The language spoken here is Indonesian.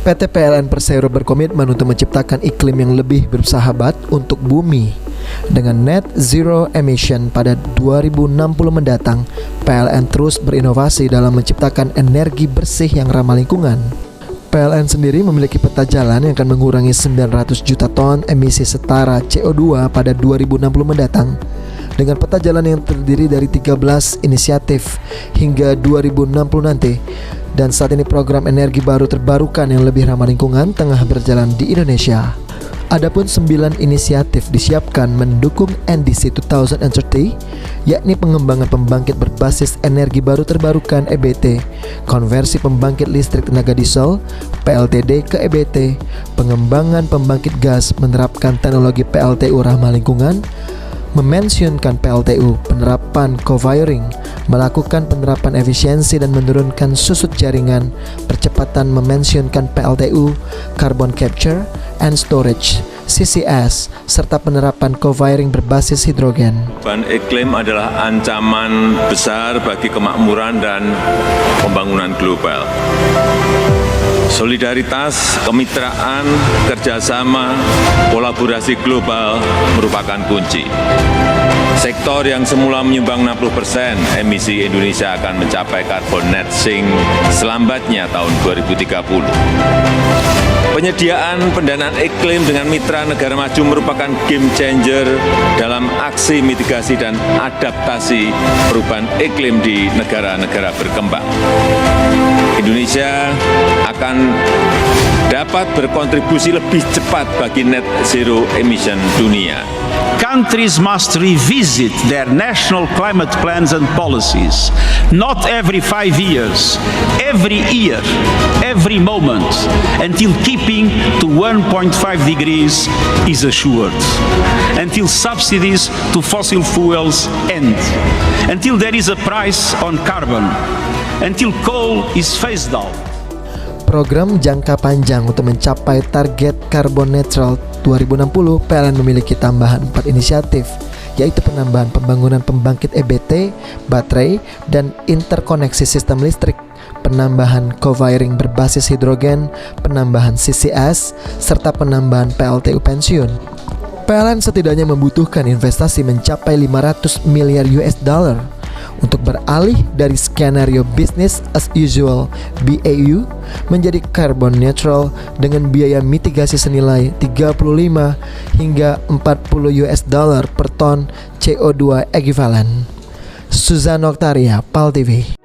PT PLN Persero berkomitmen untuk menciptakan iklim yang lebih bersahabat untuk bumi. Dengan net zero emission pada 2060 mendatang, PLN terus berinovasi dalam menciptakan energi bersih yang ramah lingkungan. PLN sendiri memiliki peta jalan yang akan mengurangi 900 juta ton emisi setara CO2 pada 2060 mendatang. Dengan peta jalan yang terdiri dari 13 inisiatif hingga 2060 nanti. Dan saat ini program energi baru terbarukan yang lebih ramah lingkungan tengah berjalan di Indonesia. Adapun 9 inisiatif disiapkan mendukung NDC 2030, yakni pengembangan pembangkit berbasis energi baru terbarukan EBT, konversi pembangkit listrik tenaga diesel PLTD ke EBT, pengembangan pembangkit gas menerapkan teknologi PLTU ramah lingkungan, memensiunkan PLTU, penerapan co-firing, melakukan penerapan efisiensi dan menurunkan susut jaringan, percepatan memensiunkan PLTU, carbon capture and storage, CCS, serta penerapan co-firing berbasis hidrogen. Perubahan iklim adalah ancaman besar bagi kemakmuran dan pembangunan global. Solidaritas, kemitraan, kerjasama, kolaborasi global merupakan kunci. Sektor yang semula menyumbang 60% emisi Indonesia akan mencapai carbon net sink selambatnya tahun 2030. Penyediaan pendanaan iklim dengan mitra negara maju merupakan game changer dalam aksi mitigasi dan adaptasi perubahan iklim di negara-negara berkembang. Indonesia akan dapat berkontribusi lebih cepat bagi net zero emission dunia. Countries must revisit their national climate plans and policies, not every 5 years, every year, every moment, until keeping to 1.5 degrees is assured, until subsidies to fossil fuels end, until there is a price on carbon, until coal is phased out. Program jangka panjang untuk mencapai target carbon neutral 2060, PLN memiliki tambahan 4 inisiatif, yaitu penambahan pembangunan pembangkit EBT, baterai, dan interkoneksi sistem listrik, penambahan co-firing berbasis hidrogen, penambahan CCS, serta penambahan PLTU pensiun. PLN setidaknya membutuhkan investasi mencapai 500 miliar US dollar untuk beralih dari skenario business as usual BAU menjadi carbon neutral dengan biaya mitigasi senilai 35 hingga 40 US dollar per ton CO2 ekivalen. Suzan Oktaria, PAL TV.